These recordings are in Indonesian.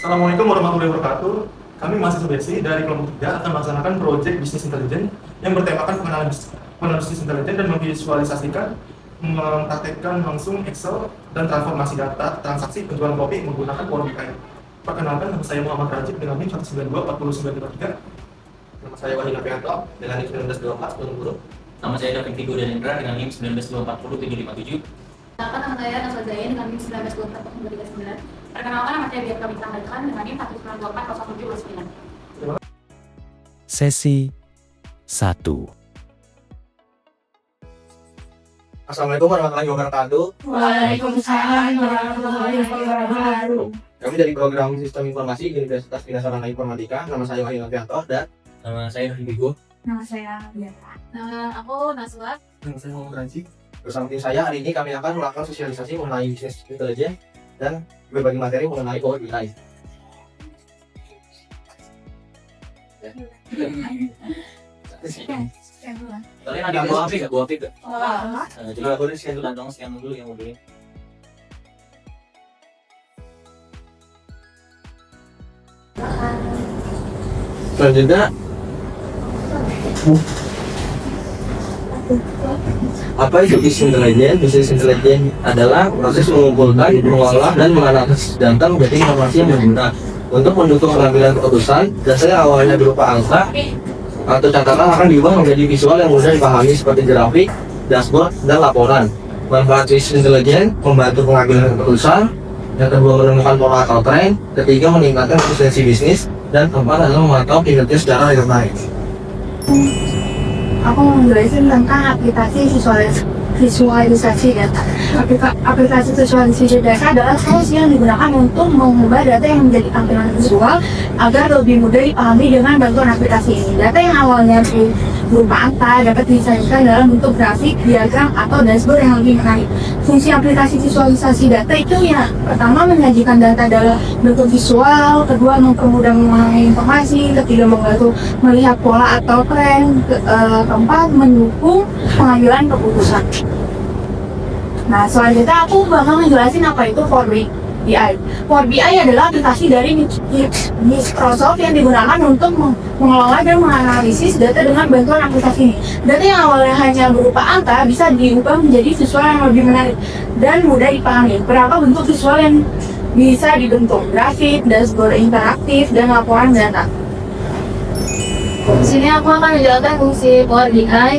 Assalamualaikum warahmatullahi wabarakatuh. Kami mahasiswa BSI dari kelompok 3 akan melaksanakan proyek bisnis intelijen yang bertemakan pengenalan bisnis intelijen dan memvisualisasikan, mempraktekkan langsung Excel dan transformasi data transaksi penjualan kopi menggunakan Power BI. Perkenalkan, nama saya Muhammad Rajib dengan NIM 192 Nama saya Wahyu Nafianto dengan NIM 1924 Nama saya David Vigo dan Indra dengan NIM 19240 757. Perkenalkan, nama saya Naswa Zain dengan NIM 1924 Perkenalkan, nama saya Biarka Bintang Dalkan dengan NIM 19240 729. Sesi 1. Assalamualaikum warahmatullahi wabarakatuh. Waalaikumsalam warahmatullahi wabarakatuh. Kami dari program Sistem Informasi Universitas Bina Sarana Informatika. Nama saya Wahyu Nafianto dan Nama saya David Vigo. Nama saya Biarka. Nama aku Naswa. Nama saya Muhammad Rajib. bersama tim saya hari ini kami akan melakukan sosialisasi mengenai bisnis intelijen dan berbagi materi mengenai Power BI. Kalian ada buah api gak? Buah api gak? Wah. Jadi aku udah scan dulu, scan dulu yang mau beli. Selanjutnya, apa itu bisnis intelijen? Bisnis intelijen adalah proses mengumpulkan, mengolah, dan menganalisis data menjadi informasi yang berguna untuk mendukung pengambilan keputusan. Data yang awalnya berupa angka atau catatan akan diubah menjadi visual yang mudah dipahami seperti grafik, dashboard, dan laporan. Manfaat bisnis intelijen membantu pengambilan keputusan, yang kedua menemukan pola atau tren, ketiga meningkatkan efisiensi bisnis, dan keempat adalah memantau kinerja secara real time. Aku mau menjelaskan tentang aplikasi visualisasi data. Aplikasi visualisasi data adalah solusi yang digunakan untuk mengubah data yang menjadi tampilan visual agar lebih mudah dipahami dengan bantuan aplikasi ini. Data yang awalnya berupa angka dapat disajikan dalam bentuk grafik, diagram, atau dashboard yang lebih menarik. Fungsi aplikasi visualisasi data itu ya, pertama menyajikan data dalam bentuk visual, kedua mempermudah memahami informasi, ketiga membantu melihat pola atau tren, keempat mendukung pengambilan keputusan. Nah, selanjutnya aku bakal menjelasin apa itu Power BI. Power BI adalah aplikasi dari Microsoft yang digunakan untuk mengelola dan menganalisis data dengan bantuan aplikasi ini. Data yang awalnya hanya berupa angka bisa diubah menjadi visual yang lebih menarik dan mudah dipahami. Beberapa bentuk visual yang bisa dibentuk: grafik, dashboard interaktif, dan laporan data. Di sini aku akan menjelaskan fungsi Power BI.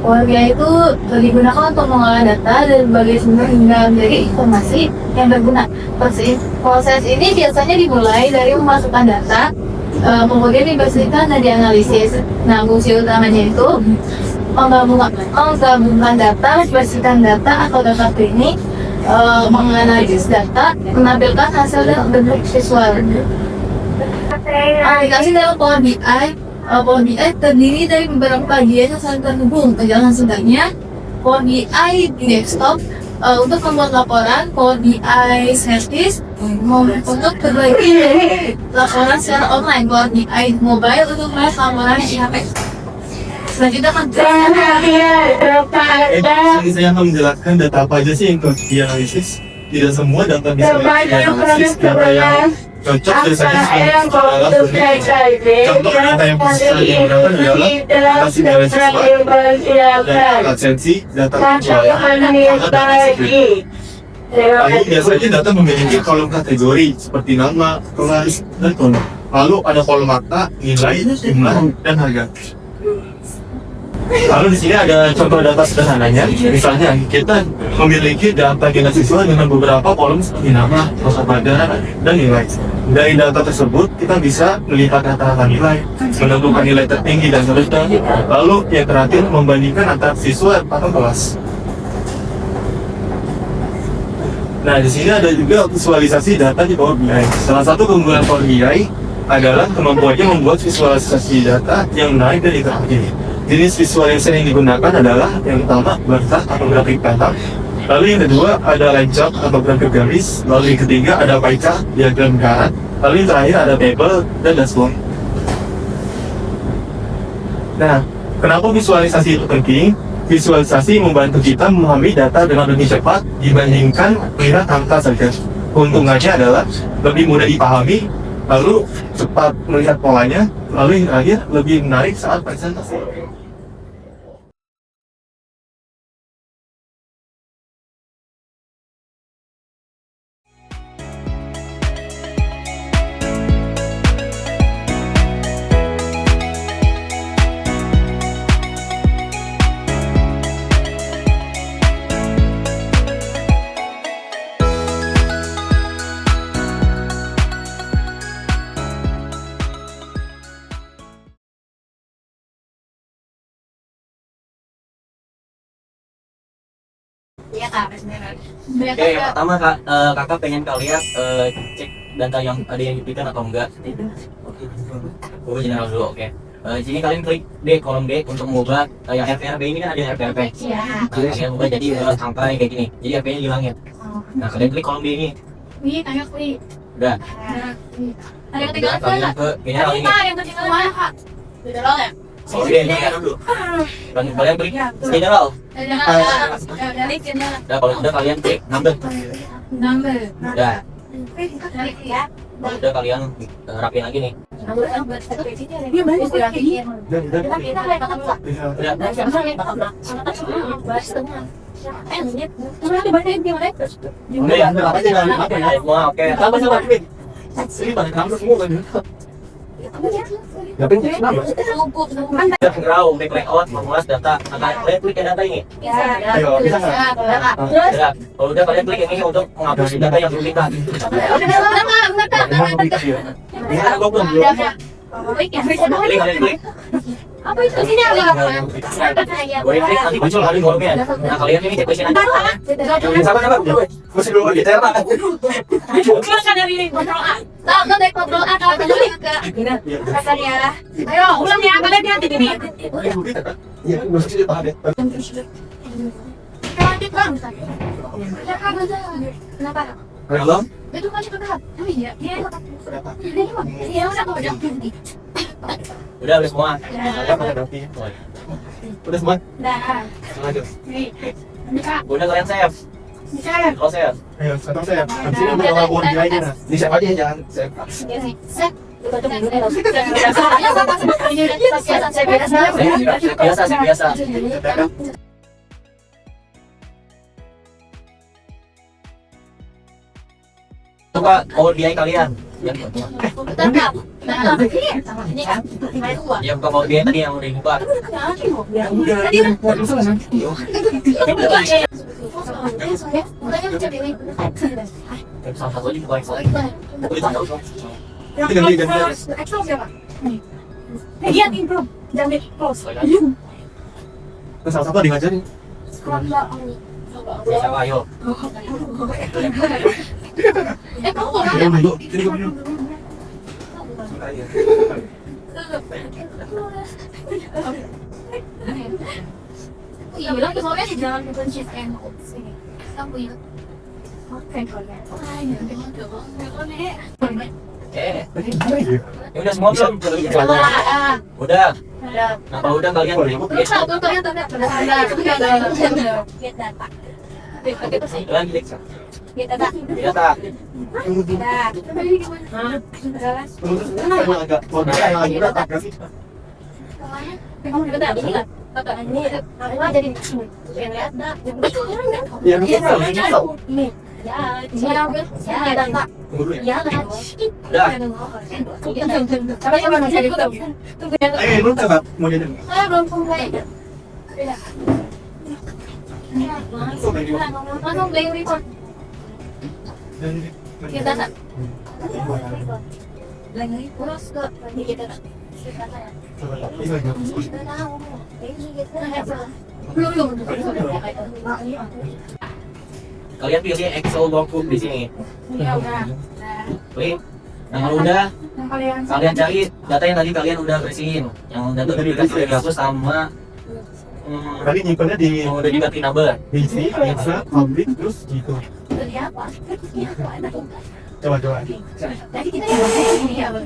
Power BI itu digunakan untuk mengolah data dari berbagai sumber hingga menjadi informasi yang berguna. Proses ini biasanya dimulai dari memasukkan data, kemudian dibersihkan dan dianalisis. Nah, fungsi utamanya itu menggabungkan data, membersihkan data atau data cleaning, menganalisis data, menampilkan hasil dalam bentuk visual. Aplikasi dalam Power BI terdiri dari beberapa bagian yang saling terhubung. Penjelasan singkatnya, Power BI di desktop untuk membuat laporan, Power BI service untuk berbagi laporan secara online, Power BI mobile untuk melihat laporan di HP. Selanjutnya Saya akan menjelaskan data apa aja sih yang cocok dianalisis. Tidak semua data bisa dianalisis. Data yang cocok biasanya adalah contoh data yang bisa digunakan adalah data nilai siswa, data absensi, data penjualan, data disiplin. Lalu biasanya data memiliki kolom kategori seperti nama, kelas, dan kolom. Lalu ada kolom makna, nilai, jumlah, dan harga. Lalu di sini ada contoh data sederhananya. Misalnya kita memiliki data dinas siswa dengan beberapa kolom seperti nama, masa pelajaran, dan nilai. Dari data tersebut kita bisa melihat rata-rata nilai, menentukan nilai tertinggi dan seterusnya. Lalu yang terakhir membandingkan antara siswa atau kelas. Nah, di sini ada juga visualisasi data di Power BI. Salah satu keunggulan Power BI adalah kemampuannya membuat visualisasi data yang menarik dan interaktif. Jenis visualisasi yang digunakan adalah yang pertama bar chart atau grafik petak, lalu yang kedua ada line chart atau grafik garis, lalu yang ketiga ada pie chart, diagram karat, lalu yang terakhir ada table dan dashboard. Nah, kenapa visualisasi itu penting? Visualisasi membantu kita memahami data dengan lebih cepat dibandingkan melihat angka saja. keuntungannya adalah lebih mudah dipahami, lalu cepat melihat polanya, lalu yang terakhir lebih menarik saat presentasi. Iya kak, sebenarnya. Oke, yang pertama kakak pengen kalian cek data yang ada yang diberikan atau enggak. Oke, gue general dulu, oke. Di sini kalian klik D, kolom D untuk mengubah yang RPRP ini kan ada yang RPRP. Iya. Nah, kalian ubah jadi angka yang kayak gini. Jadi RP-nya dihilangin. Nah, kalian klik kolom D ini. Wih, kayak wih. Udah. Ada yang Udah, ketinggalan kalian nggak? ke general ini. Yang ketinggalan mana kak? General ya? Oh, D, general dulu. Dan kalian klik general. Dari general. Udah, kalau udah kalian klik number. Number. Udah. Dari ya. Kalau udah kalian rapiin lagi nih. Dia bagus lagi. Dan Kita kayak bakal Udah. Udah ya, apa aja jangan dipakai ya. Semua oke. Tambah sama Vin. Ini balik kamu semua kan. Tapi kenapa? Udah general, back layout, mengulas data. Kalian klik yang data ini. Ayo, bisa nggak? Udah. Kalau udah kalian klik yang ini untuk menghapus data yang duplikat. Ini gue belum. Klik kalian klik. Apa itu sini ada? Boleh klik nanti muncul kali kolomnya. Nah kalian ini cek sini. Sabar. Masih belum lagi terma. Silakan dari kontrol A. Tahu dari kontrol A kalau dulu ke kata dia. Ayo ulang ya, kalian lihat ini. Iya, masih sih paham ya. Lanjut bang. Kenapa? Kalau Itu kan cepat. Oh iya, dia Iya, udah kok udah. Udah semua. udah semua. Dah. Lanjut. Udah kalian save. Bisa. Kalau save. Ayo, sekarang saya. Habis ini udah lapor di lainnya. Nah, di siapa aja jangan saya. Biasa. Coba ODI kalian. Tetap. Ini kan. Ya buka ODI tadi yang udah dibuka. Salah satu aja buka yang Ganti. Iya, improve. Jangan close. Salah satu ada yang ngajarin. Siapa ayo? Kamu Ini dulu. Ini dulu. Iya bilang soalnya sih jangan pencet yang sini. Kamu ya. Oke. Ya udah semua belum? Udah. Nah kalau udah kalian lagi Lexa. Data. Belum tebak mau jadi. Saya belum selesai. Langsung play record. Kita tak. Lagi terus ke kita tak. Belum. Kalian pilih Excel workbook di sini. Klik. Nah kalau udah, kalian cari data yang tadi kalian udah bersihin. Yang data tadi udah dihapus sama Tadi nyimpennya di yang udah diganti number. PC, Alexa, public, terus gitu. Coba.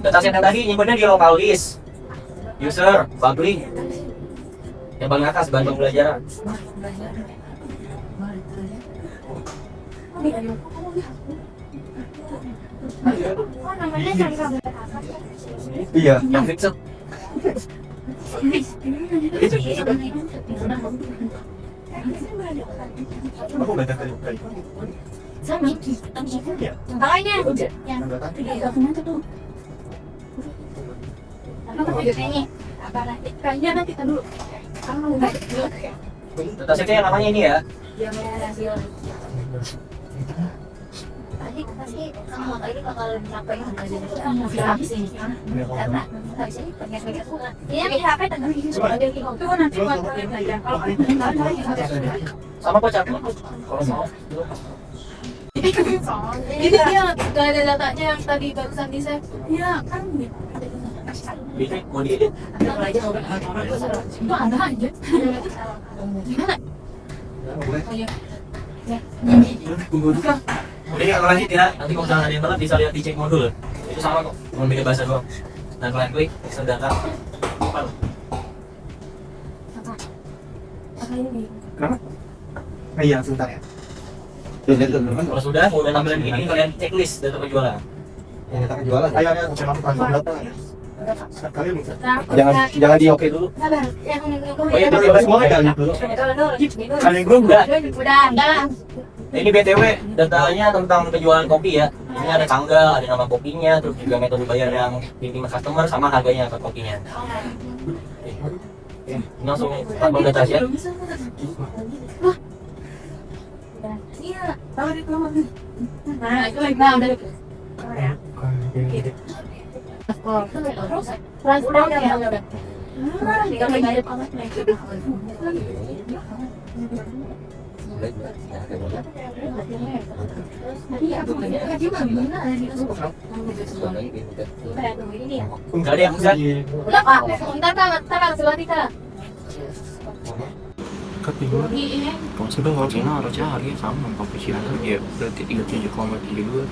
Data set yang tadi nyimpennya di local list. User, public. Yang paling atas bahan pembelajaran. Oh, namanya cari kabar. Iya. Yang fixed. Aku udah tadi kali. Sama. Makanya yang tiga dokumen tuh. Apa kayaknya? Apa nanti? Kayaknya nanti kita dulu. Kamu enggak dulu. Tasnya yang namanya ini ya. Yang hasil. Tadi kamu tadi bakal nyampein mobil habis ini. Karena habis ini pengen ini HP tengah itu nanti buat kalian aja. Kalau kalian Sama kok cakep. Kalau mau. Ini dia nggak ada datanya yang tadi barusan di save. iya kan Bisa mau diedit. itu ada aja. Gimana? Udah ya kalau lanjut ya. Nanti kalau misalnya ada yang telat bisa lihat di cek modul. Itu sama kok. Cuma beda bahasa doang. Dan kalian klik extend data. Apa ini? Kenapa? Iya, sebentar ya. Kalau sudah tampilan begini kalian checklist data penjualan. Yang kita jualan. Ayo, saya masuk langsung data. Kalian bisa. Jangan di oke dulu. Sabar, yang Oh iya, Kita coba semua kalian dulu. Kalian grup Udah. udah. Ini BTW datanya tentang penjualan kopi ya. Ini ada tanggal, ada nama kopinya, terus juga metode bayar yang diterima customer sama harganya per kopinya. Ini langsung tabel data aja. Iya, tahu di kamar. Nah, itu udah. Transparan ya udah. Tinggal bayar kamar. Iya, gimana di Enggak ada yang bisa. Udah Kak, bentar Kak. kebingungan. Ini Còn sau đó họ sẽ nói trả cái sản phẩm còn phải chịu rất nhiều rồi thì điều chỉnh cho con mà chịu nữa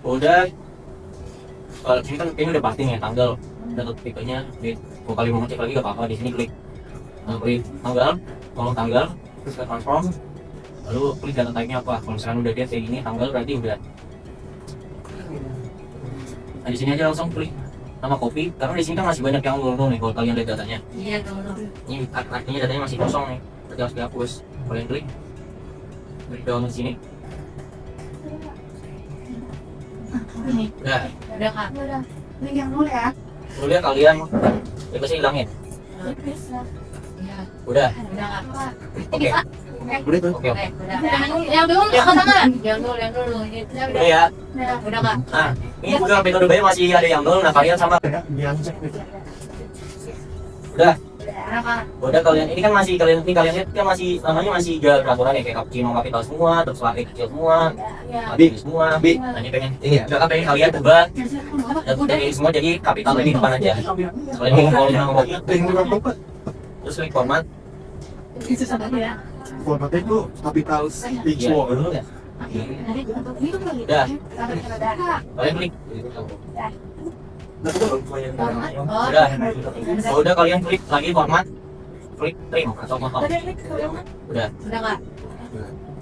Udah. Kalau ini kan ini udah pasti nih tanggal dan tipenya. Kalau kalian mau ngecek lagi gak apa-apa di sini klik. Klik tanggal, kolom tanggal, terus ke transform. Lalu klik data type-nya apa? Kalau misalkan udah dia kayak gini tanggal berarti udah. Nah di sini aja langsung klik nama kopi karena di sini kan masih banyak yang nol nih kalau kalian lihat datanya. iya dulu. Ini artinya datanya masih kosong nih, berarti harus dihapus. Kalian klik down di sini. Udah, Udah Kak. Udah. Ini yang nol ya. udah kalian bebasnya hilangin. Iya, Udah, udah Kak. oke, Udah tuh. oke. Udah. Yang dulu jangan tangan. Yang dulu. Udah ya. Udah Kak. Nah, ini juga metode bayar masih ada yang nol. Nah kalian sama. Yang cek. Udah, Udah Kak. udah kalian ini kan masih kalian lihat kan masih namanya masih gak peraturan ya kayak cappuccino kapital semua, terus latte kecil semua, Bi, semua. Bi. Nah ini pengen Ini ya. udah kan pengen kalian ubah dan ini semua jadi kapital di depan aja. Kalian mau ngomong terus klik format. Itu sama ya. Formatnya itu capital big Iya. sword. Udah, kalian klik. Udah, udah kalian klik lagi format, klik print atau mahal. Udah, Udah Kak.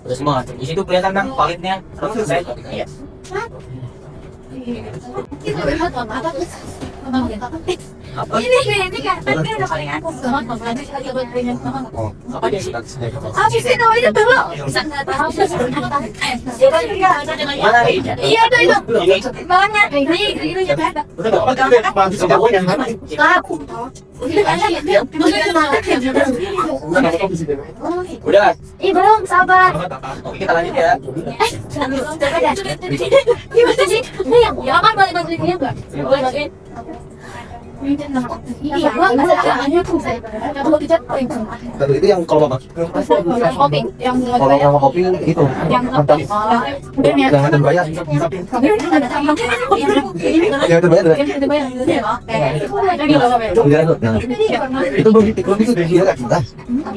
udah semua. Di situ kelihatan kan validnya. Terus saya, iya. Itu udah apa tuh? Apa? Ini katanya udah paling aku. Apa dia sih? Habis itu aja dulu. Mana nih? Iya tuh itu. Ini. Banget. Ini ya ada. Udah nggak apa-apa. Bantu sama yang mana? Aku. Udah. Ih belum sabar. Oke kita lanjut ya. Gimana sih? Ini yang kan boleh bantuin dia enggak? Boleh bantuin. Iya, gua enggak ada tuh saya. Kalau dicat paling sama. Tapi itu yang kalau bapak Yang kopi, yang kalau yang kopi itu yang mantap. udah ya. Yang ada bayar. Yang ada bayar. Enggak tuh. Nah, itu begitu kalau itu dia enggak kita.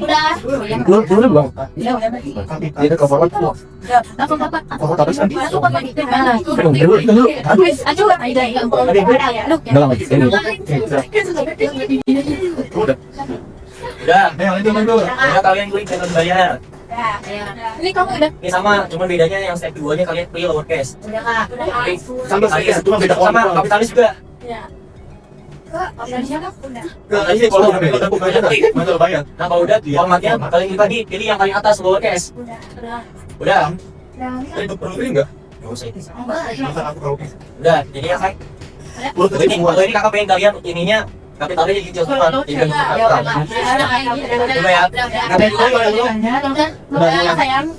Udah. Lu belum. Capital. Dia ke format tuh. Langsung dapat. Format apa sih? Langsung dapat di mana? Dulu. Aja ada yang Enggak lagi. Ini. Udah. Udah. Ayo, itu mundur. Udah kalian klik metode bayar. Ini kamu udah. Ini sama, cuman bedanya yang step 2-nya kalian pilih lowercase. Udah kak. Udah kak. Sampai Kalian cuma beda sama orang. kapitalis juga. Ya. Kak, udah siapa? Udah. Tadi sih kalau Betul bayar. nah kalau udah formatnya kalian klik lagi, pilih yang paling atas lowercase. Udah. Udah. Udah. Tadi itu perlu ini enggak? Nggak usah itu. Masa aku tahu. Udah, jadi ya kayak Perlu ini kalau ini kakak pengen kalian ininya kapitalis jadi kecil semua. Jadi kan coba ya. Kalian dulu Udah sayang.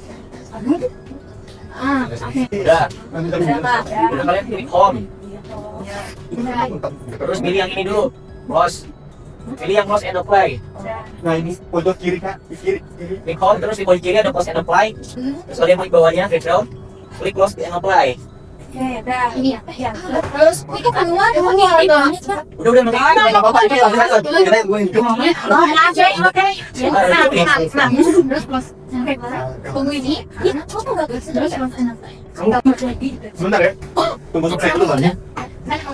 Udah. Udah kalian klik home. Terus pilih yang ini dulu. Close. Pilih yang close and apply. Nah ini pojok kiri kak, di kiri. Klik home terus di pojok kiri ada close and apply. Terus kalian klik bawahnya background. Klik close and apply. Ini ya. Terus itu keluar ini Udah nanti nggak apa-apa ini langsung aja. Kita gue itu. Terus plus tunggu ini. Kamu nggak bisa terus Sebentar ya. Tunggu subscribe dulu kan ya.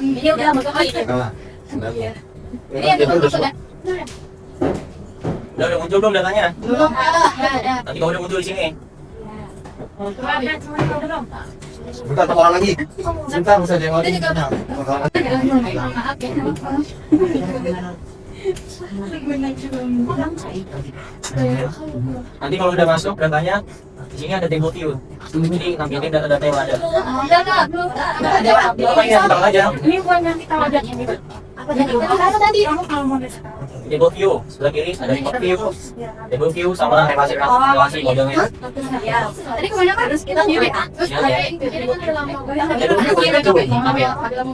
ini udah masuk lagi. Ini yang dulu sudah. Udah muncul belum datanya? Belum ada. Nanti kalau udah muncul di sini. Bentar, tunggu orang lagi. Bentar, bisa jengol. Itu juga maaf ya. Nanti kalau udah masuk datanya di sini ada table view. Jadi nampilin data-data yang ada. Udah kak, belum ada. Apa ini yang tahu aja? Ini bukan yang kita wajah ini. Apa tadi? Kamu kalau mau desa. Table view sebelah kiri ada report view. Table view sama relasi modelnya. Tadi kemana kan? Terus kita nyuri. Terus Table view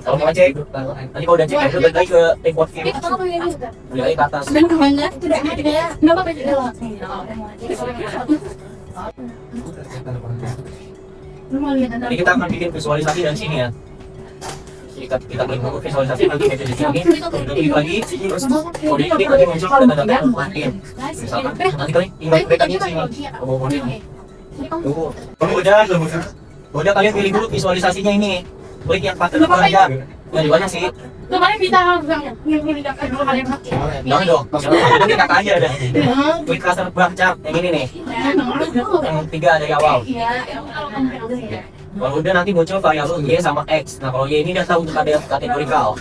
kalau mau cek nanti kalau udah cek itu balik lagi ke report view. Balik lagi ke atas. dan kemana? Itu udah ada ya. Nggak apa-apa juga lah. Jadi kita akan bikin visualisasi dari sini ya. Jadi kita klik dulu visualisasi nanti meja di sini. Klik lagi terus kode ini nanti muncul data-data yang lain. Misalkan nanti kalian tinggal klik aja sini. Tunggu. Udah kalian pilih dulu visualisasinya ini. Klik yang pattern apa aja. Nggak banyak sih. Kemarin bisa yang daftar dulu kalian. Jangan dong. Nanti kakak aja ada. Klik cluster bar chart yang ini nih. Yang 3 dari awal. Kalau udah nanti muncul variabel Y sama X. Nah kalau Y ini data untuk kategorikal.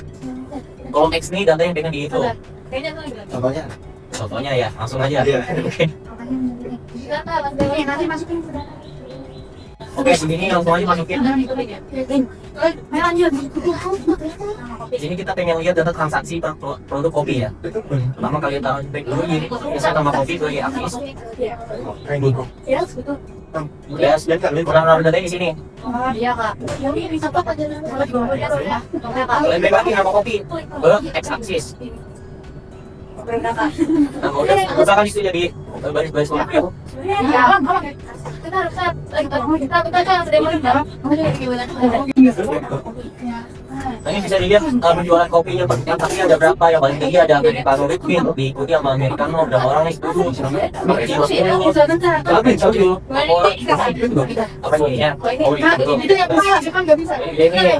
Kalau X ini data yang pengen dihitung. Contohnya. Contohnya ya, langsung aja. Oke. Nanti masukin ke dalam. Oke, segini langsung aja masukin. Di sini kita pengen lihat data transaksi per produk kopi ya. Pertama kalian taruh back dulu Y. Biasanya tambah kopi dulu Y aktif. Kayak dulu. Ya, gitu. Udah, kurang naruh data di sini. Iya kak. Yang ini apa aja Kalian back lagi nama kopi ke X aksis. Nah, kalau udah misalkan di situ jadi baris-baris kopi ya. Kita kan sudah mulai bang. Nah, ini bisa dilihat penjualan kopinya yang tadi ada berapa, yang paling tinggi ada Americano Whipped, diikuti sama Americano, berapa orang nih setuju apa ini ya? Oh Itu yang bisa, kan nggak bisa. ini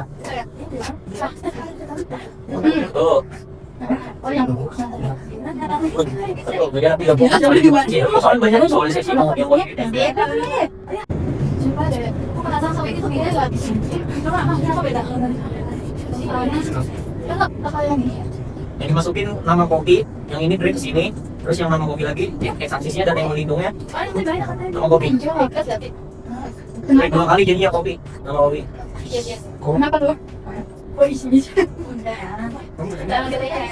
tuh Oh yang beda tapi gak bisa soalnya banyak soal sesi mau yang Coba deh. Aku penasaran sampai itu gini nggak bisa. Coba apa beda? Apa yang ini? yang dimasukin nama kopi, yang ini drink sini, terus yang nama kopi lagi, X aksisnya dan yang melindungnya nama kopi. Klik 2 kali jadinya kopi, nama kopi. kenapa tuh? Oh isi. Dalam kita ya.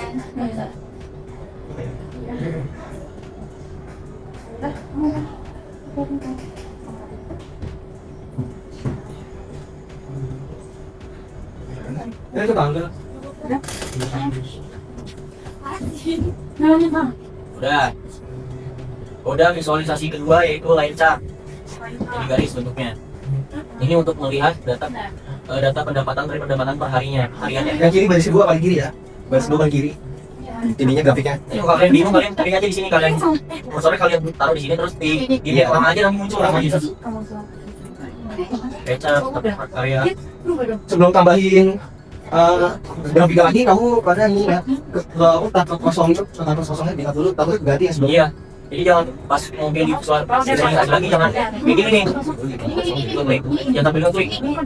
Ini ke tangga. Udah visualisasi kedua yaitu line chart. Ini garis bentuknya. Ini untuk melihat data pendapatan dari pendapatan per harinya, hariannya. Yang kiri baris kedua paling kiri ya. Baris kedua paling kiri. Ininya grafiknya. Kalau kalian bingung kalian cari aja di sini kalian. Kursornya kalian taruh di sini terus di lama aja nanti muncul namanya. Chart karya. Sebelum tambahin grafika lagi kamu pada ini ya tata kosong itu tata kosongnya diingat dulu takut ganti yang sebelumnya. Iya. Jadi jangan pas mau pilih visual desain lagi jangan kayak gini nih. Klik. Jangan tampilkan klik. Jangan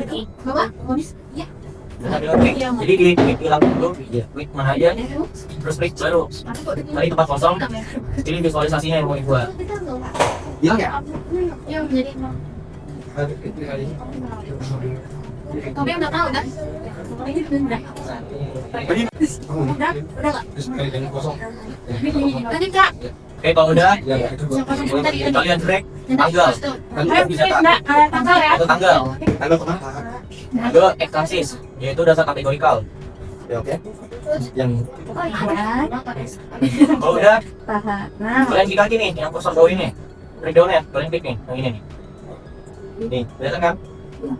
tampilkan klik. Jadi hilang dulu. Klik mana aja. Terus klik baru. Tadi tempat kosong. Pilih visualisasinya yang mau dibuat. Hilang ya? Yang jadi tapi udah tahu dah. Ini udah. Udah nggak? Tadi kak. Oke, kalau udah Ya, kalian drag tanggal. Bisa tak? Tanggal ya. Atau tanggal. Tanggal kemana? Tanggal X aksis, yaitu dasar kategorikal. ya oke. Yang Kalau udah Nah, kalian klik lagi nih yang kursor bawah ini. Breakdown-nya kalian klik nih, yang ini nih. Nih, kelihatan kan?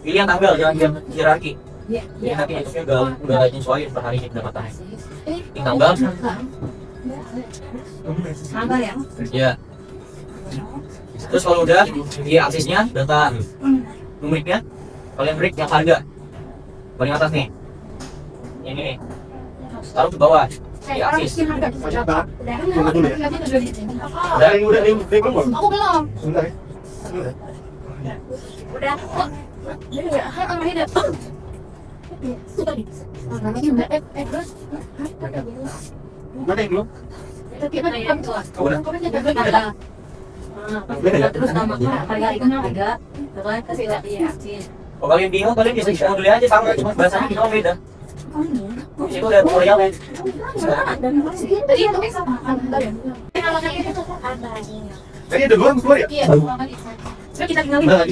Pilih yang tanggal, jangan yang hierarki. Jadi nanti hitungnya udah nyesuaiin per hari pendapatan. Ini tanggal. tanggal ya. Ya. Terus kalau udah di aksisnya data numeriknya kalian break yang harga paling atas nih. Ini nih. Taruh ke bawah di aksis. Tunggu dulu ya. Udah. Udah belum? Aku belum. Sebentar ya. Udah. Jadi ya, ini udah. Namanya udah terus. Mana yang belum? Tapi kan yang tua. Udah. Terus nama harga itu harga. Terus kasih lagi ya. Kalau kalian bingung kalian bisa modulin aja sama, cuma bahasanya kita beda. Di situ ada tutorialnya. Tadi itu sama. Tadi ada dua keluar ya? Iya. Terus kita tinggalin. Nah,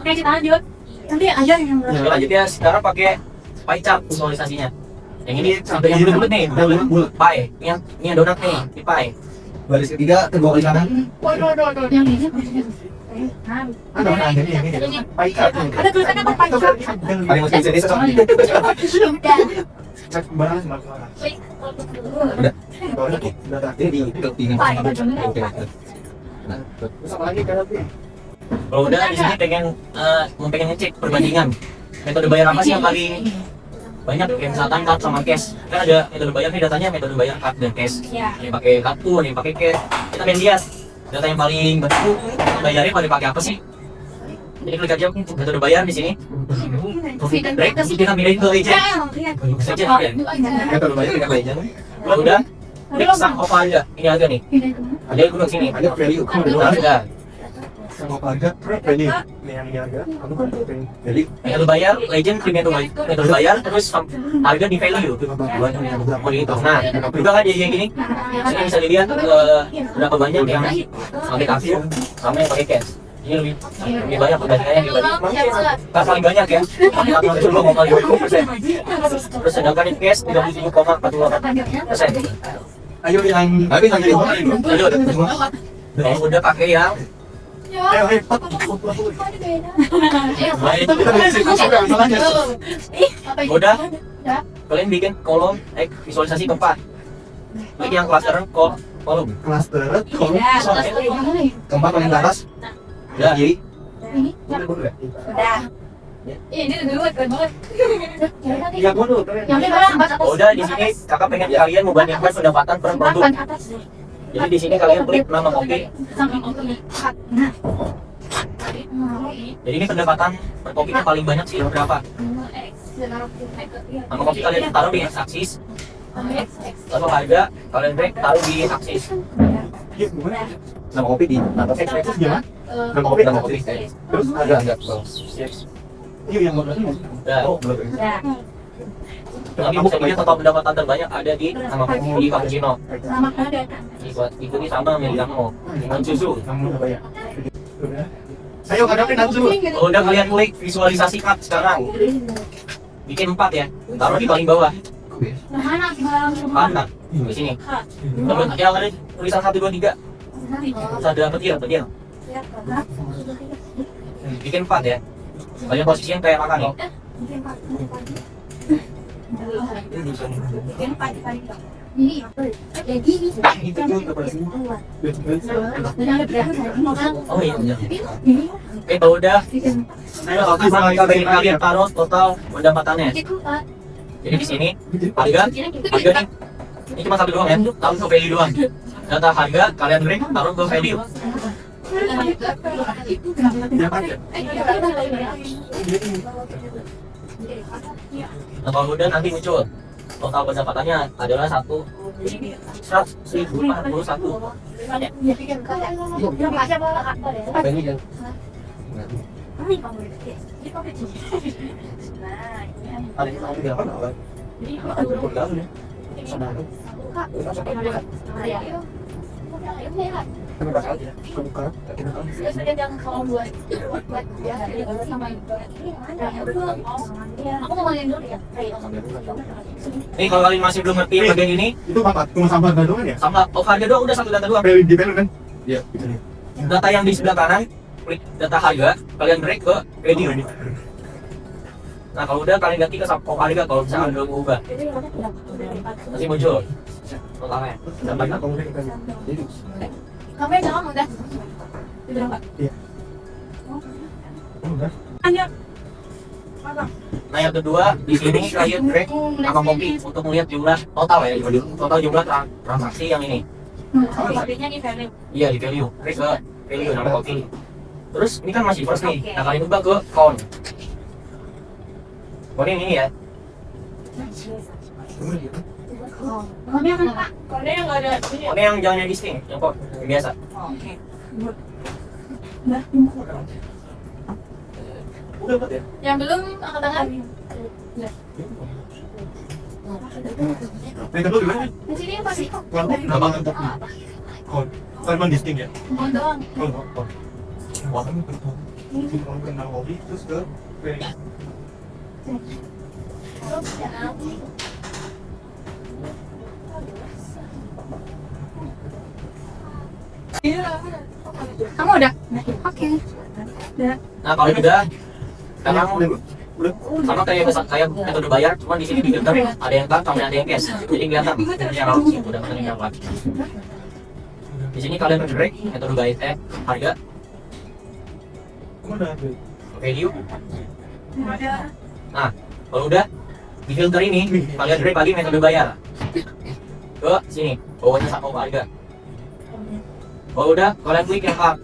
Oke, kita lanjut. Nanti aja yang Kita lanjut ya, sekarang pakai pie chart visualisasinya. Yang ini sampai yang bulat nih, bulat pie. Ini yang donat nih, di pie. baris ketiga terbawah di kanan. yang ini. ada mana ini? Pai cut. Ada tulisannya apa Pai cut? Paling masih bisa desa sama. Cek barang sama barang. Udah. Ini di kepingin. Nah, Terus apa lagi kan? Kalau udah di sini mau pengen ngecek perbandingan metode bayar apa sih yang paling banyak, kayak misalkan card sama cash. Kan ada metode bayar nih, datanya metode bayar card dan cash. Ada yang pakai kartu, ada yang pakai cash. Kita pengen lihat data yang paling banyak bayarnya pada pakai apa sih. Jadi klik aja metode bayar di sini. Break, kita pindahin ke legend. Saja ya. kan kalau banyak dengan legend. Kalau udah klik sum of harga. Ini harga nih. Ada yang gunung sini. Ada value. Harga. Sama harga, ini yang harga. Kamu kan Jadi Metode bayar, legend, klik metode bayar, terus harga di value. Mau dihitung. Nah, juga kan jadi kayak gini. Sini bisa dilihat berapa banyak yang pakai kartu sama yang pakai cash. Ini lebih banyak perbandingannya dibanding pas paling banyak ya. 47,50%. Terus sedangkan di cash 37,48%. ayo yang habis lagi. Lanjut. Kalau udah pakai yang ayo udah, kalian bikin kolom visualisasi keempat. Klik yang cluster kolom. cluster Keempat paling ke atas. Udah. Kiri. Udah. Ini dulu keren banget. ya dulu Yang ini atas. Udah di sini kakak pengen kalian membandingkan pendapatan per produk. Atas. Jadi di sini kalian klik nama kopi. Jadi ini pendapatan per kopinya paling banyak sih berapa? Nama kopi kalian taruh di x-axis. Lalu harga kalian break taruh di aksis. Nama kopi di atas. Terus gimana? Nama kopi nama kopi. Terus Agak yuk yang mau Udah. Udah. Nanti bisa dilihat total pendapatan terbanyak ada di nama kopi di cappuccino. Sama ada. Ikuti sama Americano dengan susu. kamu udah bayar. Ayo hadapin Natsu. Kalau udah kalian klik visualisasi card sekarang, bikin 4 ya, taruh di paling bawah. Mana? Mana? Di sini. Yang ada tulisan 1, 2, 3. Terus ada petir. Bikin 4 ya. Kalian posisinya kayak makan nih. Ini kayak gini. Itu tuh kepada semua. Oh iya. Oke, kalau udah, ayo kalian taruh total pendapatannya. Jadi di sini harga nih. Ini cuma satu doang ya, taruh ke value doang. Data harga kalian beri taruh ke value. Nah, kalau udah nanti muncul total pendapatannya adalah 1.141. Apa ini yang ada yang tahu berapa apa? Ada berapa nih? Sama. Terima kasih ya. Kebuka. Aku mau main dulu ya. Nih kalau kalian masih belum ngerti bagian ini, Itu apa? Cuma sampah doang ya? sama harga doang udah satu data doang. Di value kan? Iya, gitu nih. Data yang di sebelah kanan, klik data harga, kalian drag ke value. Nah kalau udah kalian ganti ke subcom harga kalau misalkan belum ubah, nanti muncul totalnya. Dapat Kamu jangan udah. Udah enggak? Udah. Nah yang kedua di sini kalian drag sama copy untuk melihat jumlah total ya, total jumlah transaksi yang ini. Kopinya di value. Iya di value, drag ke value nama copy. Terus ini kan masih first nih, nah kalian ubah ke count. Count yang ini ya. Kamu yang apa? Kode yang enggak ada. Count yang jangan yang distinct, yang kok yang biasa. Oke. Udah Pak ya? Yang belum angkat tangan. Yang kedua gimana? Di sini apa sih? Gampang untuk kon. Kan distinct ya? Mohon doang. Kon. Wah, kan betul. Kalau kenal hobi terus ke value. Kamu udah? Oke. Nah kalau udah, sekarang Udah. sama kayak metode bayar, cuma di sini di filter ada yang bank, ada yang cash. Jadi kelihatan secara langsung udah pesan yang bank. Di sini kalian drag metode bayar harga, Kemana? value. Nah kalau udah di filter ini kalian drag lagi metode bayar ke sini, bawahnya sama harga. Kalau udah kalian klik yang card.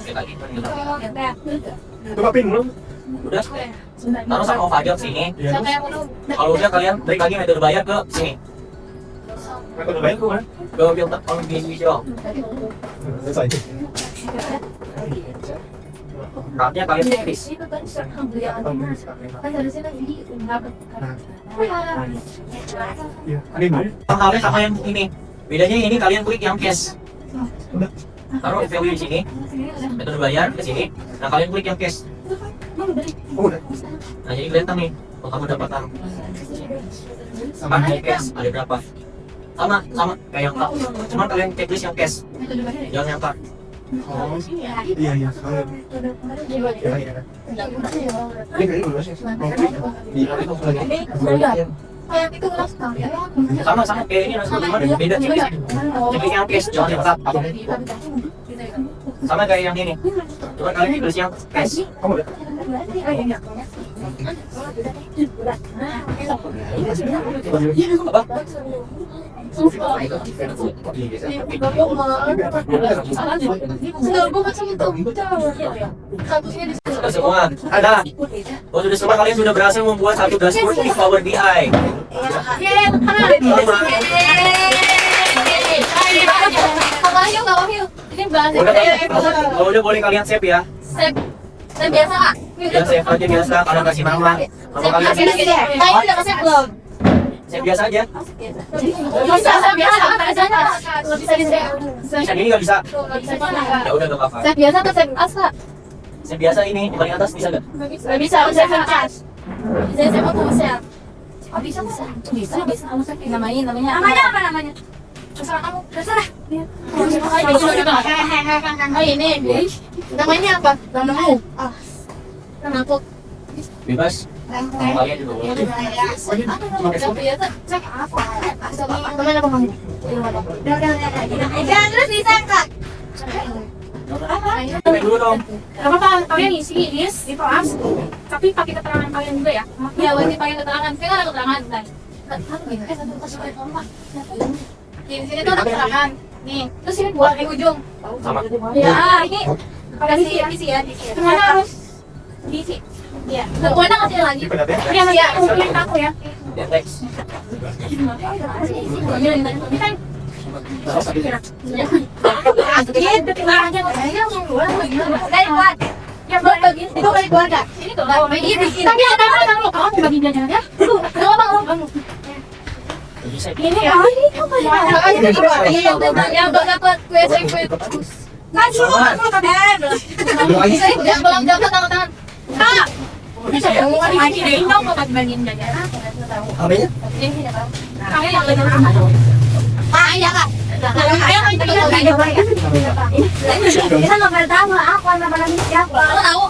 Sekali lagi kan gitu. Coba pin belum? Udah taruh sama harga sini. Iya. Siapa yang belum? Kalau udah kalian drag lagi metode bayar ke sini, Metode bayar tuh kan? ke filter on visual. Selesai. Cardnya kalian tulis. Itu kan kan harusnya lagi Iya. Ini mana? Halnya sama yang ini. Bedanya ini kalian klik yang cash. Taruh value di sini, metode bayar ke sini. Nah kalian klik yang cash. Oh, udah. Nah jadi kelihatan nih, total pendapatan. Sama yang cash ada berapa? Sama kayak yang card. Cuman kalian checklist yang cash, jangan yang card. Oh, iya. Iya. Ini kayaknya belum sih. di itu lagi? kayak itu kelas Sama kayak ini langsung gimana? Beda checklist yang cash, jangan yang card. Sama kayak yang ini. Cuman kalian checklist yang cash. Kamu udah. Apa? Sudah semua. Ada. Oh sudah semua kalian sudah berhasil membuat satu dashboard di Power BI. Ini bahasa Kalau udah boleh kalian save ya. Save biasa kak. Ya save aja biasa. Kalian kasih nama. Nama kalian Kamu udah kasih belum? save biasa aja. Bisa save biasa biasanya. Bisa di save. Bisa ini nggak bisa. Bisa Ya udah nggak apa-apa. Save biasa atau save as kak? Save biasa ini di paling atas bisa nggak? Gak bisa, save as. Bisa save aku bisa. Oh bisa. Namanya apa namanya? Terserah kamu, terserah. Oh ini, namanya apa? Namamu? Nama aku. bebas. Kalian juga boleh. Teman apa kamu? Jangan terus disangka. Main dulu dong. Gak apa-apa, kalian isi list di kelas, tapi pakai keterangan kalian juga ya. Ya wajib pakai keterangan. Saya kan ada keterangan tadi. Di sini tuh ada keterangan. Nih, terus ini buat di ujung. Sama. Ya, ini Pada isi ya. semuanya harus diisi. Iya. Pokoknya kasih lagi. Ya, nanti kumpulin ke aku ya. Ya, teks. Ini kan ya buat bagian itu balik keluarga. Ini tuh. Tapi ada apa lo kamu bagi jajan ya? Bisa. Ini Yang dapat kue kue. kan semua kan. Bisa yang belum dapat tangan. Kak. Bisa ya. Ini dong buat bagian jajan. Apanya? Kalian yang lebih rumah. Iya kak. Kita nggak pernah tahu apa namanya siapa. Aku tahu.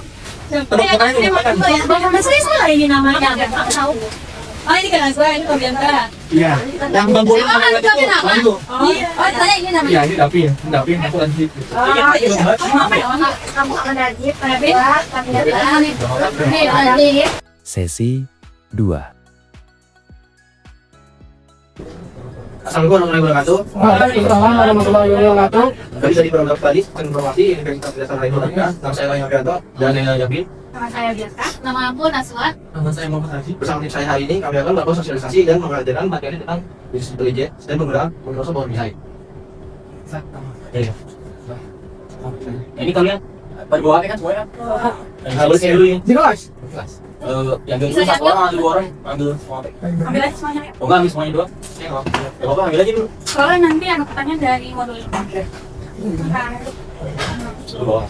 Ini namanya. Aku tahu. Oh ini kan saya ini Bianca. Iya. Yang bang boleh Emang ada tapi nama? Itu. Oh tanya ini namanya. Iya, ini Davin. Davin aku kan situ. Kamu akan Najib, Nih, Sesi 2. Assalamualaikum warahmatullahi wabarakatuh. Waalaikumsalam warahmatullahi wabarakatuh. Tadi tadi program tadi informasi Universitas Dasar Indonesia. Nama saya Raya Prianto dan Nena Yabin. Nama saya Bianca. nama aku Naswa. Nama saya Muhammad Haji. Bersama tim saya hari ini kami akan melakukan sosialisasi dan mengajarkan materi tentang bisnis intelligence dan penggunaan Microsoft Power BI. Iya. Ini kalian pada bawa HP kan semuanya? Boleh saya dulu ya? Di kelas. Yang gak dulu satu orang ambil dua orang ambil semua HP. Ambil aja semuanya ya. Oh enggak ambil semuanya dua? Ya apa ambil aja dulu. Soalnya nanti ada pertanyaan dari modul ini. Lu bawa.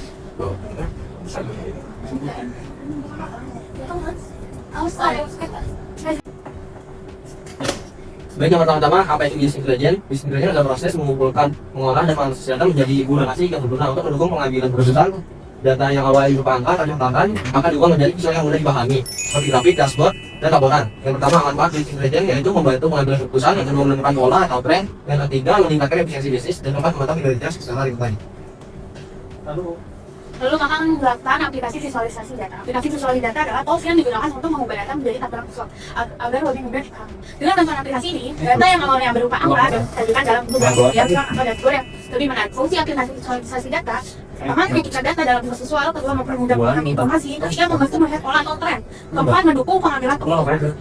Baik, yang pertama-tama apa itu bisnis intelligence? Bisnis intelligence adalah proses mengumpulkan, mengolah dan menganalisis data menjadi guna nasi yang berguna untuk mendukung pengambilan keputusan. Data yang awalnya berupa angka atau contohkan maka diubah menjadi visual yang mudah dipahami seperti grafik, dashboard, dan laporan. Yang pertama, manfaat bisnis intelligence yaitu membantu pengambilan keputusan, yang kedua menentukan pola atau tren, yang ketiga meningkatkan efisiensi bisnis, dan keempat memantau kinerja secara real-time. Lalu kakak menggunakan aplikasi visualisasi data. Aplikasi visualisasi data adalah tools yang digunakan untuk mengubah data menjadi tampilan visual agar lebih mudah dipahami. Dengan bantuan aplikasi ini, data yang awalnya berupa angka dan disajikan dalam bentuk grafik atau dashboard yang lebih menarik. Fungsi aplikasi visualisasi data pertama, mengumpulkan data dalam bentuk visual, kedua mempermudah memahami informasi, ketiga membantu melihat pola atau tren, keempat mendukung pengambilan keputusan.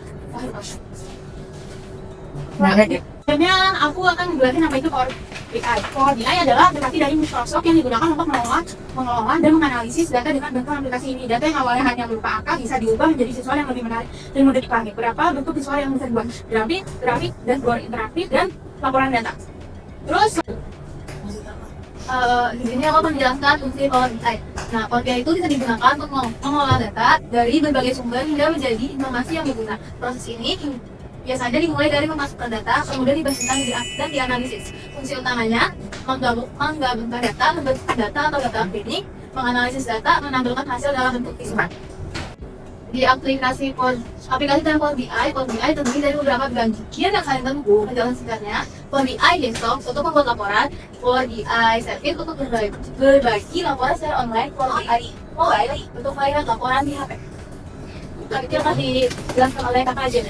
Selanjutnya aku akan menjelaskan apa itu Power BI. Power BI adalah aplikasi dari Microsoft yang digunakan untuk mengelola dan menganalisis data dengan bantuan aplikasi ini. Data yang awalnya hanya berupa angka bisa diubah menjadi visual yang lebih menarik dan mudah dipahami. Berapa bentuk visual yang bisa dibuat? Grafik, dashboard interaktif, dan laporan data. Terus Di sini aku akan menjelaskan fungsi Power BI. Nah, Power BI itu bisa digunakan untuk mengolah data dari berbagai sumber hingga menjadi informasi yang berguna. Proses ini biasanya dimulai dari memasukkan data, kemudian dibandingkan dan dianalisis. Fungsi utamanya menggabungkan data, membentuk data atau data cleaning, menganalisis data, menampilkan hasil dalam bentuk visual. Di aplikasi dalam Power BI terdiri dari beberapa bagian yang saling terhubung. Penjelasan singkatnya, Power BI desktop untuk membuat laporan, Power BI service untuk berbagi laporan secara online, Power BI mobile untuk melihat laporan di HP. Itu akan dijelaskan oleh kakak aja.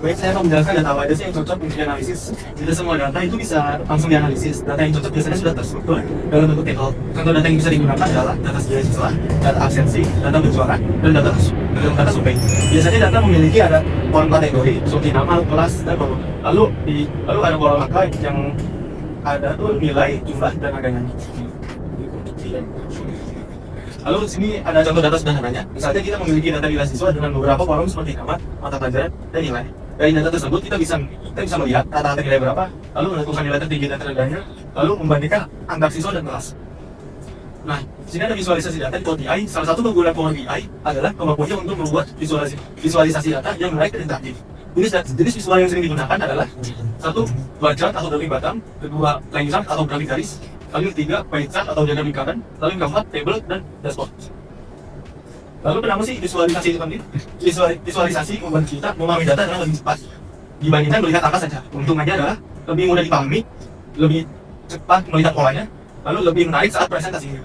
Baik, saya akan menjelaskan data apa aja sih yang cocok untuk dianalisis. Tidak semua data itu bisa langsung dianalisis. Data yang cocok biasanya sudah terstruktur dalam bentuk table. Contoh data yang bisa digunakan adalah data sejarah siswa, data absensi, data bersuara, dan data survei. Biasanya data memiliki ada kolom kategori, seperti nama, kelas, dan lalu ada kolom angka yang ada tuh nilai, jumlah, dan harganya. Lalu di sini ada contoh data sederhananya. Misalnya kita memiliki data nilai siswa dengan beberapa kolom seperti nama, mata pelajaran, dan nilai. Dari data tersebut kita bisa melihat rata-rata nilai berapa, lalu menentukan nilai tertinggi dan terendahnya, lalu membandingkan antar siswa dan kelas. Nah, di sini ada visualisasi data di Power BI. Salah satu keunggulan Power BI adalah kemampuannya untuk membuat visualisasi data yang menarik dan interaktif. Jenis visual yang sering digunakan adalah satu, bar chart atau grafik bottom, kedua, line chart atau grafik garis, lalu ketiga, pie chart atau diagram lingkaran, lalu yang keempat, table dan dashboard. Lalu kenapa sih visualisasi itu penting? Visualisasi membuat kita memahami data dengan lebih cepat dibandingkan melihat angka saja. Keuntungannya adalah lebih mudah dipahami, lebih cepat melihat polanya, lalu lebih menarik saat presentasinya.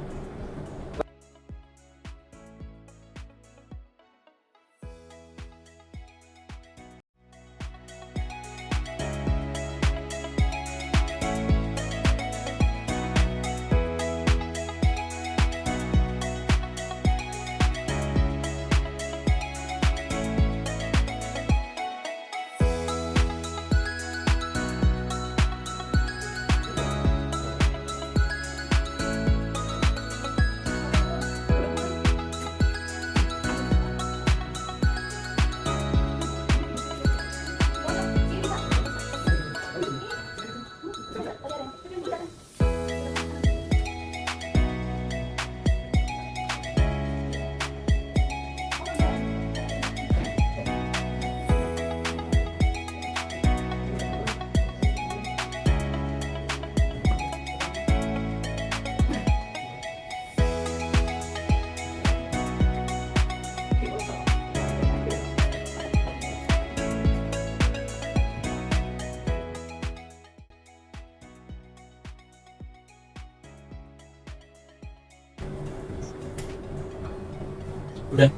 Udah.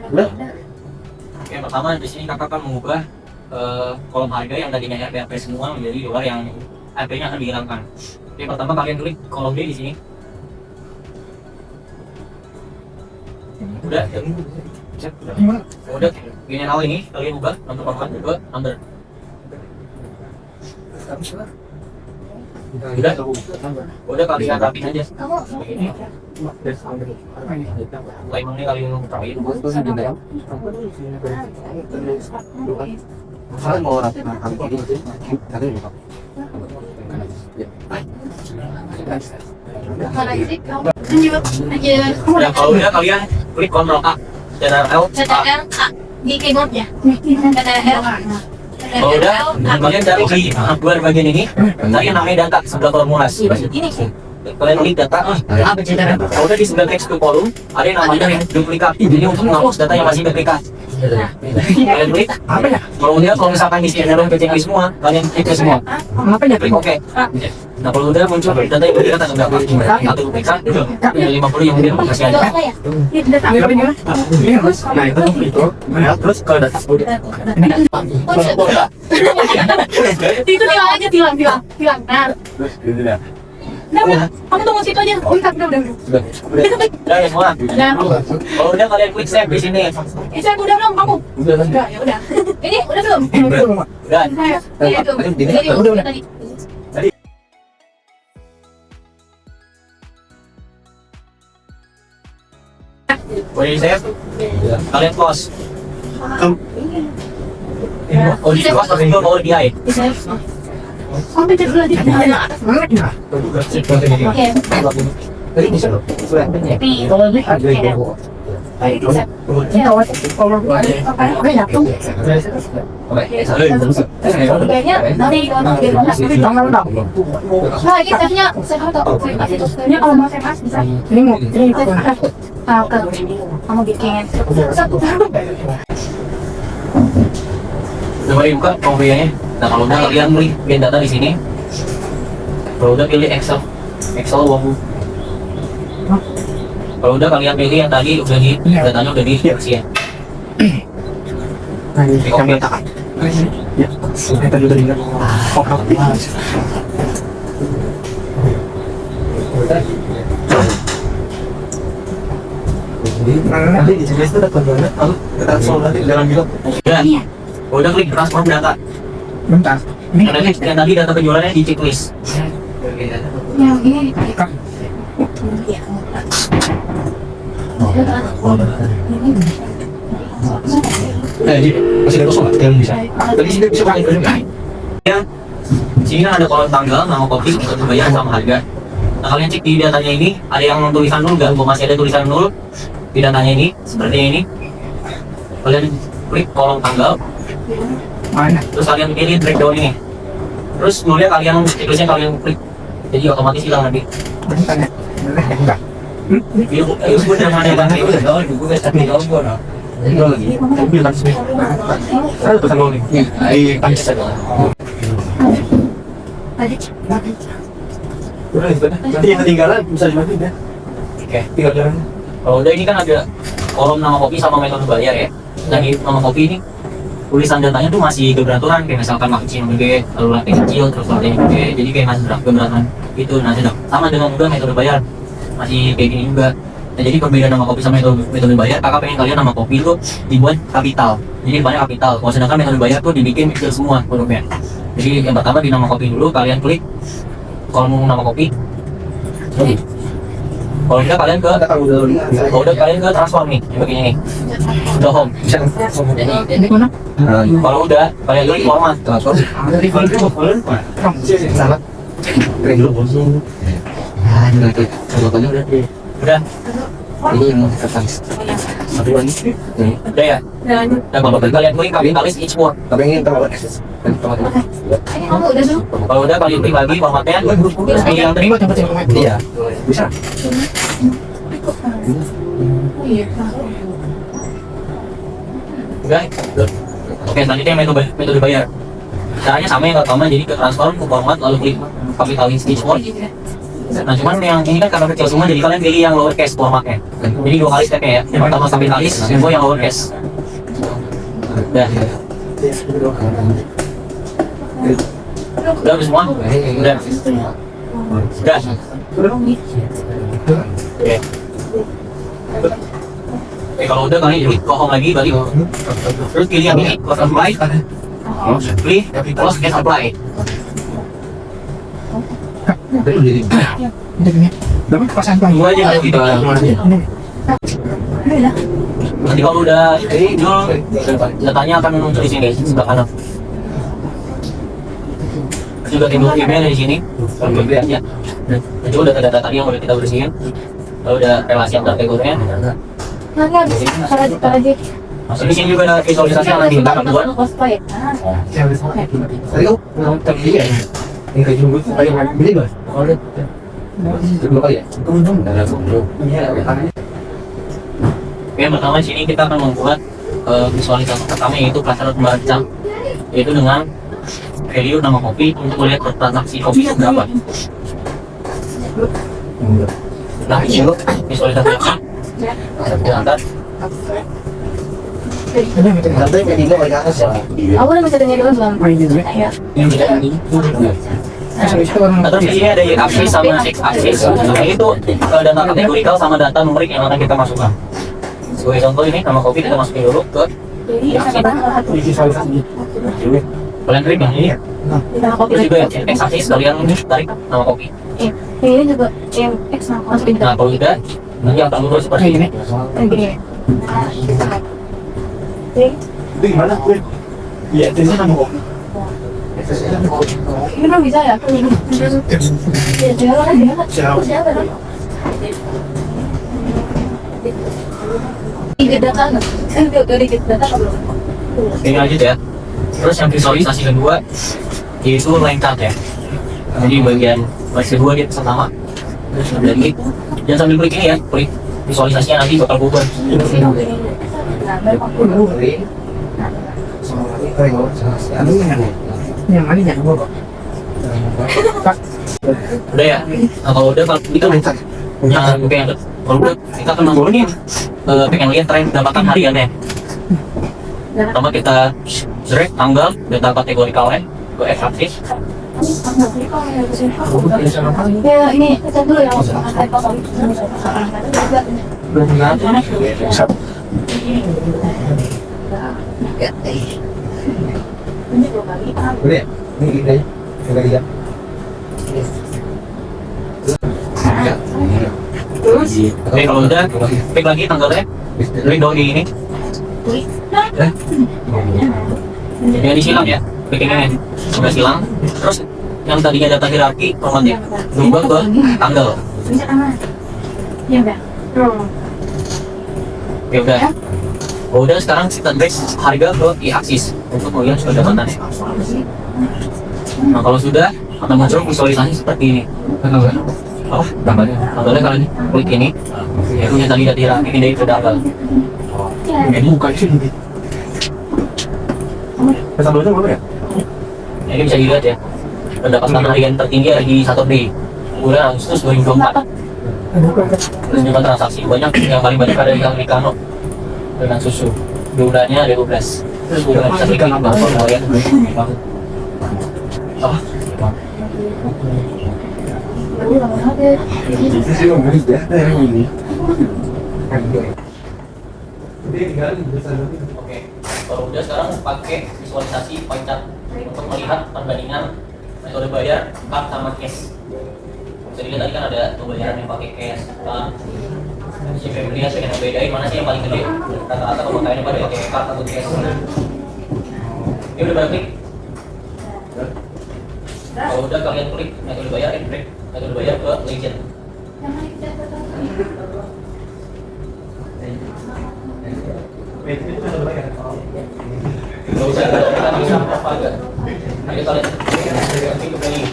Udah. Yang pertama di sini kakak akan mengubah kolom harga yang tadinya RP semua menjadi dolar yang RP-nya akan dihilangkan. Yang pertama kalian klik kolom D di sini. Udah. Udah. General ini kalian ubah nomor korban ke number. Udah kalian rapiin aja. Lemongnya kalian rapiin. Saya mau rapi kali ini. Tadi lupa. Ya kalau udah kalian klik Ctrl A, Ctrl CTRL A di keyboardnya. CTRL A. Kalau udah, kalian cari di luar bagian ini, cari yang namanya data sebelah formulas. Ini Kalian klik data, kalau udah di sebelah text to column, ada yang namanya duplikat. Jadi untuk menghapus data yang masih duplikat. Kalian klik, kalau udah, kalau misalkan di sini ada kecil semua, kalian klik semua. Klik OK. Nah kalau udah muncul data yang duplikat ada berapa? Satu duplikat, 50 yang kemudian masih ada. Nah itu, terus kalau data itu tilang aja, tilang. Nah, kamu tunggu situ aja. Udah. Udah ya semua. Kalau udah kalian klik save di sini. Saya udah belum kamu? Udah, ya udah. Ini udah belum? Udah. Iya belum. Jadi udah tadi. Udah di save. Kalian close. Oh di close atau itu mau DI? Sampai jadi lagi. Oke. Tadi bisa loh. Lagi save-nya, save atau ini kalau mau save as bisa. Ini mau kamu bikin satu. Udah mari buka kompiuternya. Nah kalau udah kalian pilih bikin data di sini. Kalau udah pilih Excel uang. Kalau udah kalian pilih yang tadi udah di datanya udah di ya. Di komputer. Ya, saya tadi udah ingat. Nanti di sini itu ada pembayaran, lalu transfer nanti dalam bilang. Udah klik transform data. Bentar. Ada yang tadi data penjualannya di checklist. Yang ini Masih ada kosong nggak? Yang bisa. Tadi sini bisa pakai juga. Ya, sini kan ada kolom tanggal, nama kopi, untuk pembayaran sama harga. Nah kalian cek di datanya ini, ada yang tulisan nol nggak? Masih ada tulisan nol di datanya ini, seperti ini. Kalian klik kolom tanggal, Mana? terus kalian pilih breakdown ini. Terus nolnya kalian, checklistnya kalian klik, jadi otomatis hilang nanti. Bentar ya. Enggak. Ibu udah mana bang? Ibu udah gue tapi logo no. lagi. Mobil kan sih. Saya pesan mau nih. Di tangkis saja. Udah itu dah. Nanti yang ketinggalan bisa dimatiin ya. Oke. Tinggal jalan. Kalau udah ini kan ada kolom nama kopi sama metode bayar ya. Dan di nama kopi ini tulisan datanya tuh masih keberaturan, kayak misalkan makin gede, lalu latte kecil, terus latte gede, jadi kayak masih keberatan gitu. Nah sedang sama dengan juga metode bayar masih kayak gini juga. Nah, jadi perbedaan nama kopi sama metode bayar, kakak pengen kalian nama kopi itu dibuat kapital, jadi banyak kapital. Kalau sedangkan metode bayar tuh dibikin kecil semua hurufnya. Jadi yang pertama di nama kopi dulu, kalian klik kolom nama kopi. Kalau udah kalian ke, kalau udah kalian ke transform nih, yang begini nih, udah home. Kalau udah kalian klik format. Salah. Keren dulu bos. Ah, ini lagi. Fotonya udah. Udah, Ini yang kertas. Satu lagi. udah ya. Dan kalau udah kalian klik kapitalis each word. Tapi ini tambah akses. Ini kamu udah dulu. Kalau udah kalian klik lagi formatnya, terus pilih yang terima. Iya. Bisa. Iya. Udah. Oke, selanjutnya metode bayar. Caranya sama yang pertama, jadi ke transform ke format lalu klik kapitalis each word. Nah cuman yang ini kan karena kecil semua, jadi kalian pilih yang lowercase formatnya. Jadi 2 kali stepnya ya. Yang pertama kapitalis, yang kedua yang lowercase. Udah. Udah semua? Udah. Udah. Oke. Oke, kalau udah kalian klik ke home lagi, balik. Terus pilih yang ini, close apply. Pilih close and apply. Dapat pasangan bang. Dua aja gitu. Nanti kalau udah ini Jul, datanya akan muncul di sini sebelah kanan. Juga timbul email di sini. Ya. Itu udah data tadi yang udah kita bersihin. Lalu udah relasi antar kategorinya. Nanti habis kita lagi. Masih di sini juga ada visualisasi yang nanti kita akan buat. Tadi kau mau tadi ya? Ini kayak jumbo itu kayak beli bos. Oh, kedua kali ya? Ada jumbo. Yang pertama di sini kita akan membuat visualisasi pertama yaitu cluster membaca, yaitu dengan value nama kopi untuk melihat transaksi kopi itu berapa. Nah ini visualisasinya kita angkat. Sampai kayak tiga kayak atas ya. Aku udah mencetanya dulu belum? Iya. Nah, terus di sini ada y-axis sama x-axis. Nah, itu data kategorikal sama data numerik yang akan kita masukkan. Sebagai contoh ini nama kopi kita masukin dulu ke y-axis. Kalian klik yang ini. Terus juga yang x-axis kalian tarik nama kopi. Iya. Ini juga yang X masukin ke Nah kalau udah nanti akan lurus seperti ini. gini. Itu gimana? Iya, itu nama kopi. Ini belum bisa ya? Ya, jalan aja. Siapa dong? Tiga data nggak? Dari data belum? Ini lanjut ya. Terus yang visualisasi kedua yaitu line chart ya. Jadi bagian kedua dia pertama. Jadi jangan sambil klik ini ya, klik visualisasinya nanti bakal berubah. Yang mana yang gua kok? Udah ya. Nah kalau udah kita jangan pengen kalau udah kita akan membangun pengen lihat tren pendapatan hariannya. Pertama kita drag tanggal data kategorikalnya ke x-axis. Ya, ini kita dulu ya. Boleh? Ini kita ya. Yang ketiga. Oke kalau udah klik lagi tanggalnya, klik down di ini. Yang disilang ya, klik ini sudah silang. Terus yang tadinya data hierarki formatnya berubah ke tanggal. Ya udah. Ya udah. Oh, udah sekarang kita drag harga ke y-axis untuk melihat pendapatannya. Nah kalau sudah akan muncul visualisasi seperti ini. Tambahnya kalian klik ini. Itu yang tadi dirapiin dari pedal. Ini bukan sih. Sambalnya berapa ya? Ini bisa dilihat ya. Pendapatan harian tertinggi di 1D bulan Agustus 2024. Terus juga transaksi banyak, yang paling banyak ada di Americano dengan susu. Bulannya ada 12. Terus bulan bisa klik apa harian. Oke, kalau udah sekarang pakai visualisasi pie chart untuk melihat perbandingan metode bayar card sama cash. Bisa dilihat tadi kan ada pembayaran yang pakai cash, card. Siapa yang melihat pengen bedain mana sih yang paling gede? Rata-rata pemakaiannya pada pakai card atau cash. Ini udah pada klik. Kalau udah kalian klik metode bayar, break metode bayar ke legend. Gak usah, kita bisa apa aja. Ayo kalian klik ke value.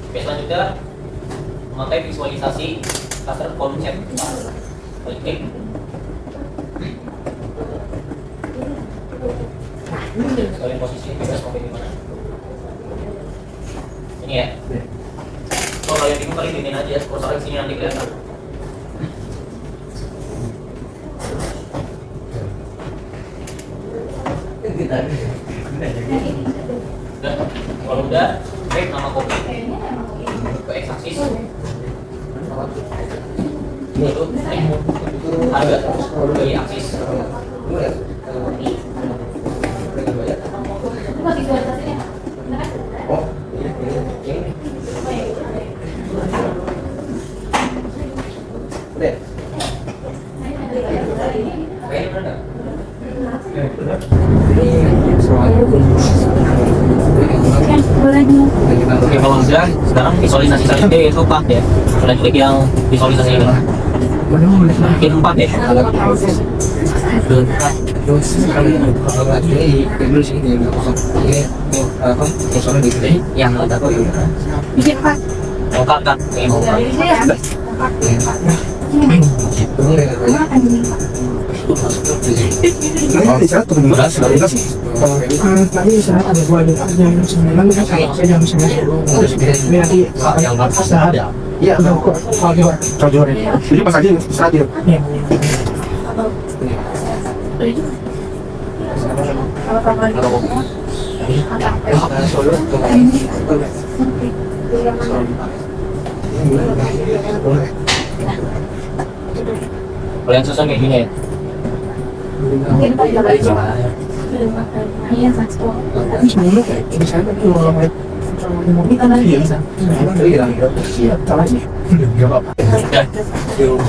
Oke, selanjutnya memakai visualisasi customer column chat. Klik. Sekalian posisi bebas mau di mana? Ini ya. Kalau kalian bingung kalian bikin aja, kalau salah sini nanti kelihatan. Udah, kalau udah, break nama kopi ke x-axis. Itu harga dari aksis. Oke, kalau udah, sekarang visualisasi selanjutnya yaitu part ya. Kalian klik yang visualisasi ini. Mungkin 4 ya. Yang ada kok Bikin apa? mau kan ini mau yang batas ada. Iya, jadi pas aja istirahat. Kalian susun kayak gini ya.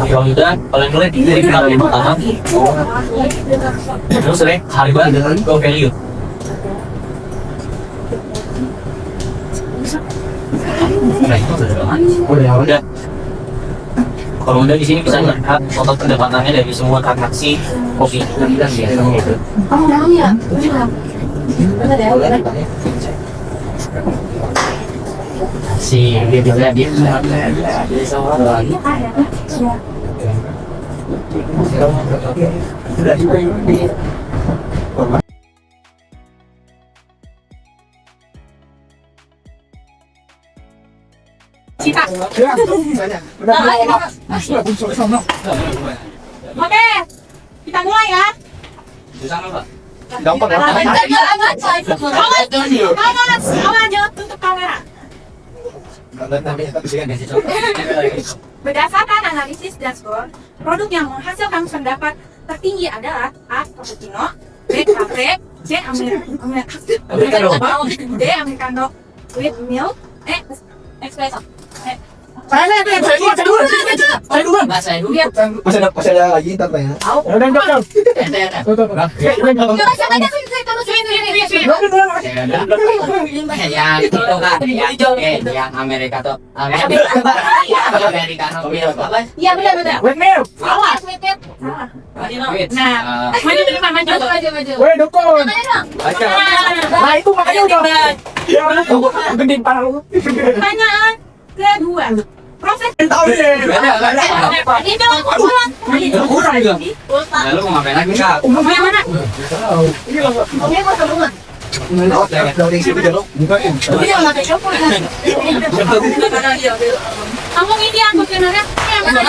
Kalau udah, kalian klik dari final yang pertama. Terus deh, harga go value. Udah. Kalau udah di sini bisa lihat total pendapatannya dari semua transaksi kopi. Oh, ya. Benar ya. Si dia bilang dia Cita. Oke, kita mulai ya. Gampang ya? Awas, jangan tutup kamera. Berdasarkan analisis dashboard, produk yang menghasilkan pendapat tertinggi adalah A. Cappuccino, B. Cafe, C. Americano, D. Americano with milk, E. Espresso. Saya dulu. Masih ada lagi ntar tanya. Tahu. Udah. Jangan sampai terus. Yang itu kan yang Amerika tuh Amerika apa? Iya benar. Salah. Nah, maju ke depan, maju. Weh, dukun. Baca. Nah, itu makanya udah. Ya, gedein parah lu. Pertanyaan kedua. Proses Tahu deh. ini Kurang juga. Lalu mau ngapain lagi kak? yang mana? Ini mah keluar. Dari situ jatuh. Bukain. Iya, nggak ada kamu ini aku sebenarnya yang mana?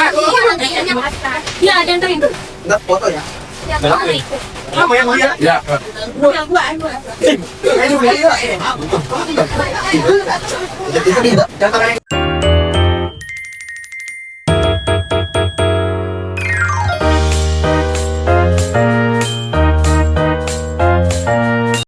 Ya, dianterin. Enggak foto ya. Kamu yang mulia. Ya. Gua. Ayo, ya. Jadi tidak.